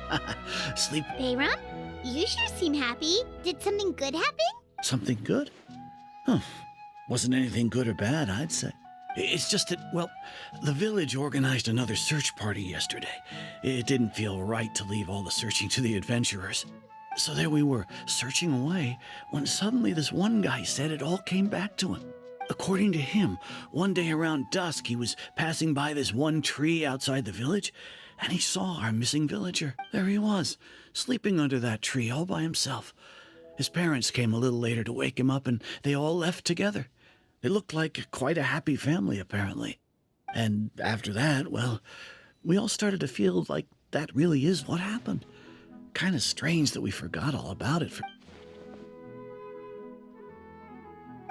Sleep. Bayram, you sure seem happy. Did something good happen? Something good? Huh. Wasn't anything good or bad, I'd say. It's just that, well, the village organized another search party yesterday. It didn't feel right to leave all the searching to the adventurers. So there we were, searching away, when suddenly this one guy said it all came back to him. According to him, one day around dusk, he was passing by this one tree outside the village, and he saw our missing villager. There he was, sleeping under that tree all by himself. His parents came a little later to wake him up, and they all left together. They looked like quite a happy family, apparently. And after that, well, we all started to feel like that really is what happened. Kind of strange that we forgot all about it.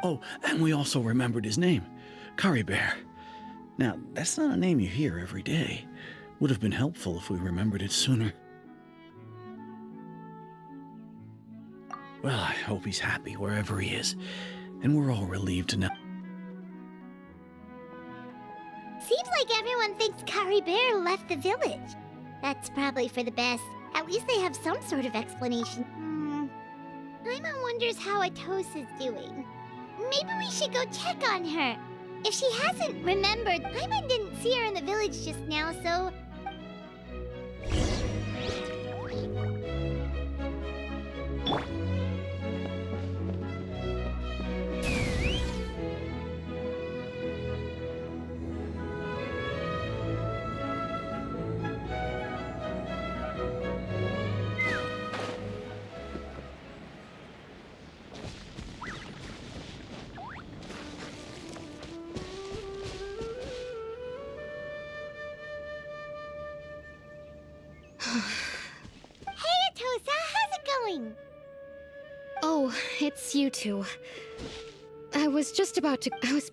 Oh, and we also remembered his name. Curry Bear. Now, that's not a name you hear every day. Would have been helpful if we remembered it sooner. Well, I hope he's happy wherever he is, and we're all relieved to know. Seems like everyone thinks Curry Bear left the village. That's probably for the best. At least they have some sort of explanation. Paimon wonders how Atosa's doing. Maybe we should go check on her. If she hasn't remembered, Paimon didn't see her in the village just now, so... Hey, Atosa, how's it going? Oh, it's you two. I was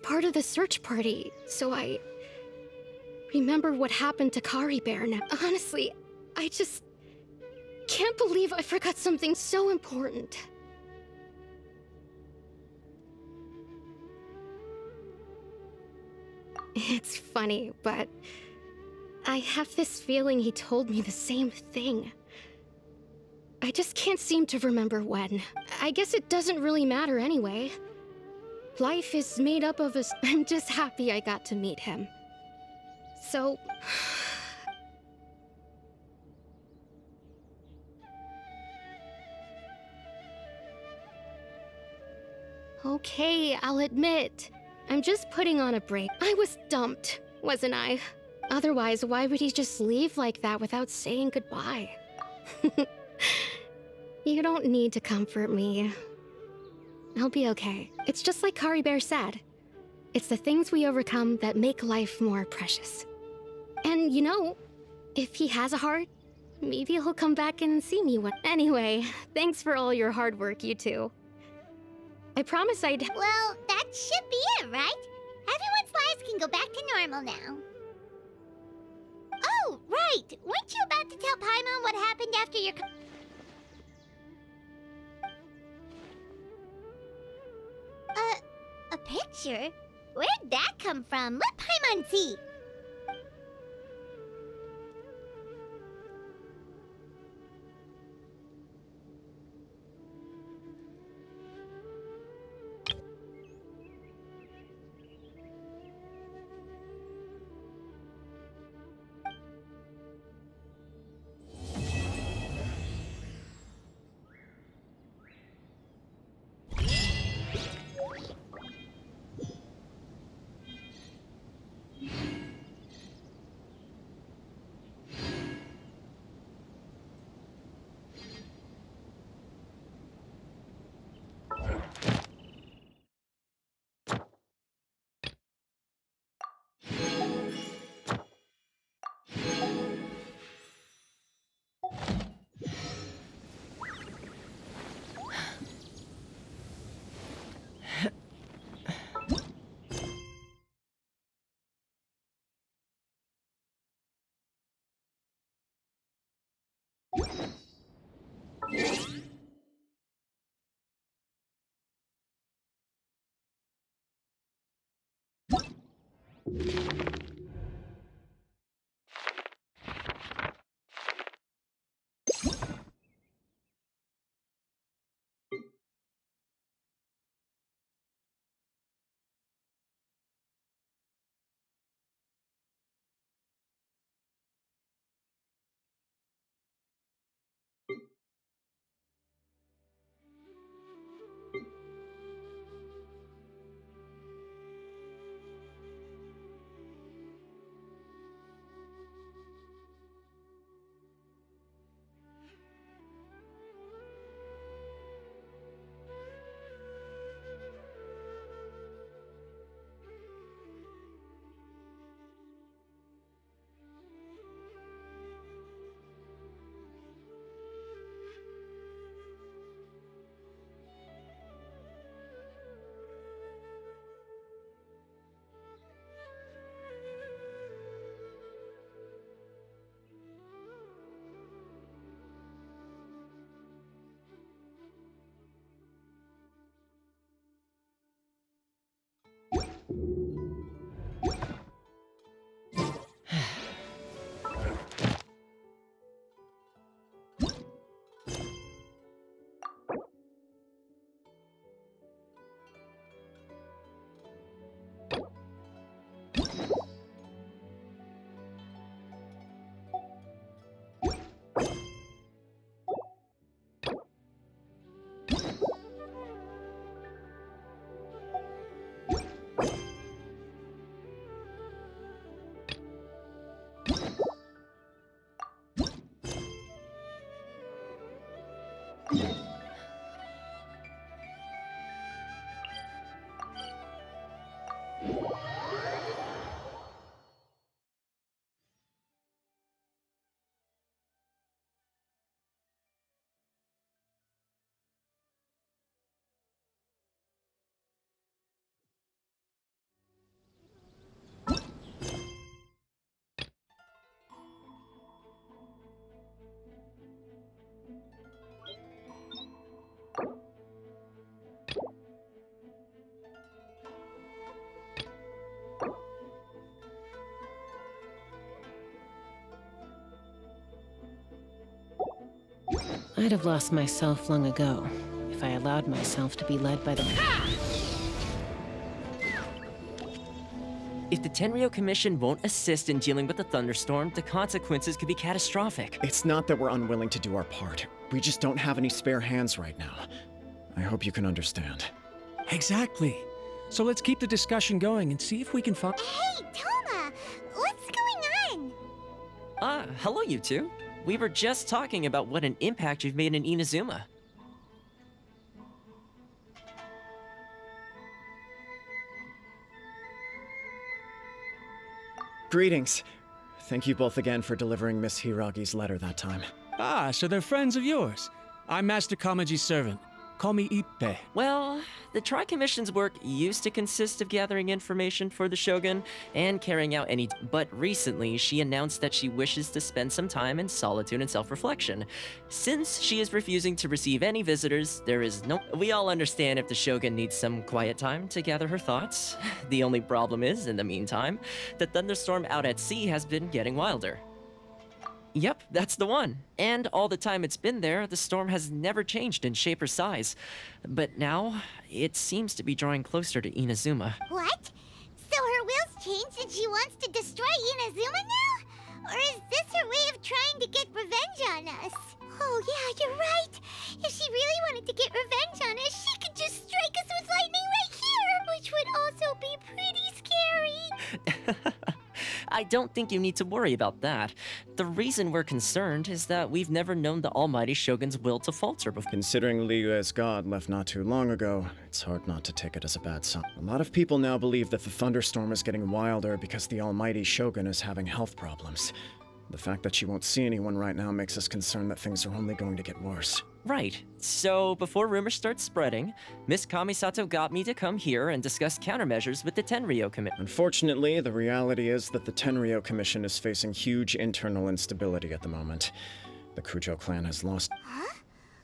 part of the search party, so I remember what happened to Kari Bear now. Honestly, I just can't believe I forgot something so important. It's funny, but I have this feeling he told me the same thing. I just can't seem to remember when. I guess it doesn't really matter anyway. Life is made up of us. I'm just happy I got to meet him. So... Okay, I'll admit. I'm just putting on a break. I was dumped, wasn't I? Otherwise, why would he just leave like that without saying goodbye? You don't need to comfort me. I'll be okay. It's just like Kari Bear said. It's the things we overcome that make life more precious. And you know, if he has a heart, maybe he'll come back and see me one. Anyway, thanks for all your hard work, you two. I promise I'd... Well, that should be it, right? Everyone's lives can go back to normal now. Oh, right! Weren't you about to tell Paimon what happened after your... A picture? Where'd that come from? Let Paimon see! I'd have lost myself long ago if I allowed myself to be led by the... If the Tenryo Commission won't assist in dealing with the thunderstorm, the consequences could be catastrophic. It's not that we're unwilling to do our part. We just don't have any spare hands right now. I hope you can understand. Exactly. So let's keep the discussion going and see if we can find... Hey, Toma! What's going on? Hello you two. We were just talking about what an impact you've made in Inazuma. Greetings. Thank you both again for delivering Miss Hiragi's letter that time. Ah, so they're friends of yours. I'm Master Kamaji's servant. Call me Ippe. Well, the Tri-Commission's work used to consist of gathering information for the Shogun and carrying out any... But recently, she announced that she wishes to spend some time in solitude and self-reflection. Since she is refusing to receive any visitors, there is no... We all understand if the Shogun needs some quiet time to gather her thoughts. The only problem is, in the meantime, the thunderstorm out at sea has been getting wilder. Yep, that's the one. And all the time it's been there, the storm has never changed in shape or size. But now, it seems to be drawing closer to Inazuma. What? So her will's changed and she wants to destroy Inazuma now? Or is this her way of trying to get revenge on us? Oh yeah, you're right. If she really wanted to get revenge on us, she could just strike us with lightning right here, which would also be pretty scary. I don't think you need to worry about that. The reason we're concerned is that we've never known the Almighty Shogun's will to falter before. Considering Liyue's god left not too long ago, it's hard not to take it as a bad sign. A lot of people now believe that the thunderstorm is getting wilder because the Almighty Shogun is having health problems. The fact that she won't see anyone right now makes us concerned that things are only going to get worse. Right. So, before rumors start spreading, Miss Kamisato got me to come here and discuss countermeasures with the Tenryo Commission. Unfortunately, the reality is that the Tenryo Commission is facing huge internal instability at the moment. The Kujo clan has lost... Huh?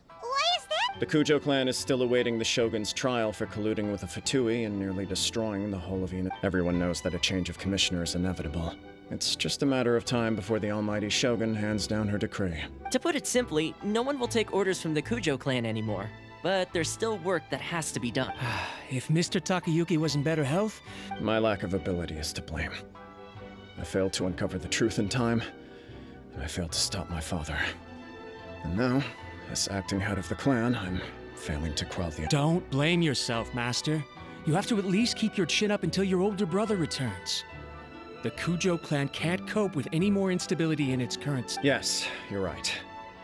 Why is that? The Kujo clan is still awaiting the Shogun's trial for colluding with the Fatui and nearly destroying the whole of Ina. Everyone knows that a change of commissioner is inevitable. It's just a matter of time before the Almighty Shogun hands down her decree. To put it simply, no one will take orders from the Kujo clan anymore. But there's still work that has to be done. If Mr. Takayuki was in better health... My lack of ability is to blame. I failed to uncover the truth in time, and I failed to stop my father. And now, as acting head of the clan, I'm failing to quell the... Don't blame yourself, Master. You have to at least keep your chin up until your older brother returns. The Kujo clan can't cope with any more instability in its current state. Yes, you're right.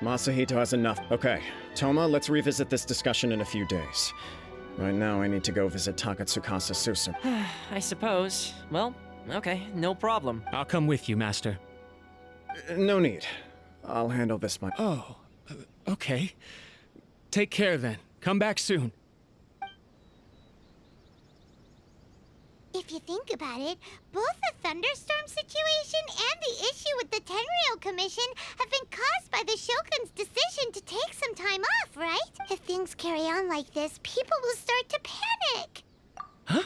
Masahito has enough. Okay, Toma, let's revisit this discussion in a few days. Right now, I need to go visit Takatsukasa Susu. I suppose. Well, okay, no problem. I'll come with you, Master. No need. I'll handle this myself. Oh, okay. Take care then. Come back soon. If you think about it, both the thunderstorm situation and the issue with the Tenryo Commission have been caused by the Shogun's decision to take some time off, right? If things carry on like this, people will start to panic. Huh?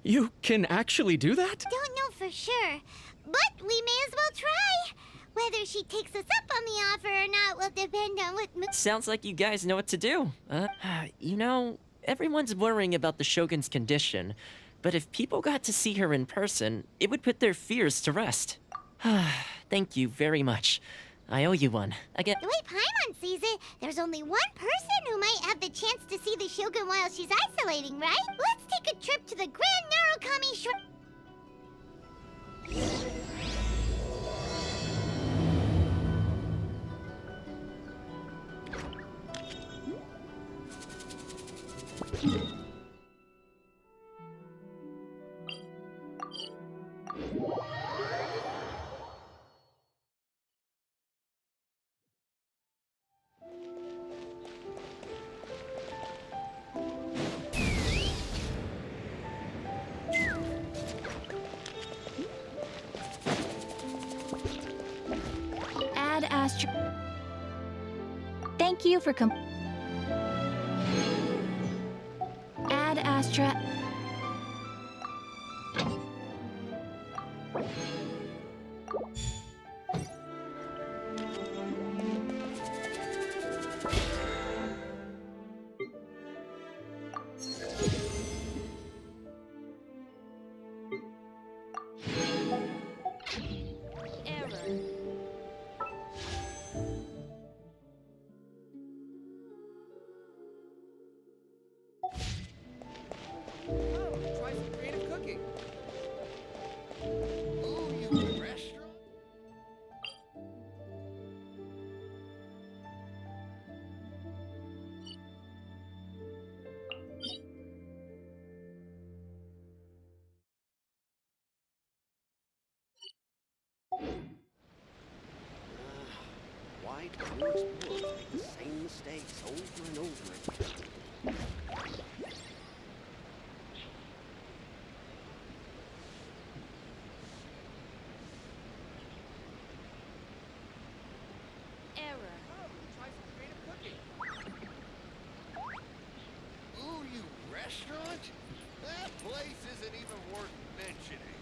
You can actually do that? Don't know for sure, but we may as well try. Whether she takes us up on the offer or not will depend on what... Sounds like you guys know what to do. You know, everyone's worrying about the Shogun's condition. But if people got to see her in person, it would put their fears to rest. Thank you very much. I owe you one. Again. The way Paimon sees it, there's only one person who might have the chance to see the Shogun while she's isolating, right? Let's take a trip to the Grand Narukami Shrine. Ad Astra. Thank you for Ad Astra. Try some creative cooking. Ooh, you restaurant? Why do new explorers make the same mistakes over and over again? Try some creative cooking. Ooh, you restaurant? That place isn't even worth mentioning.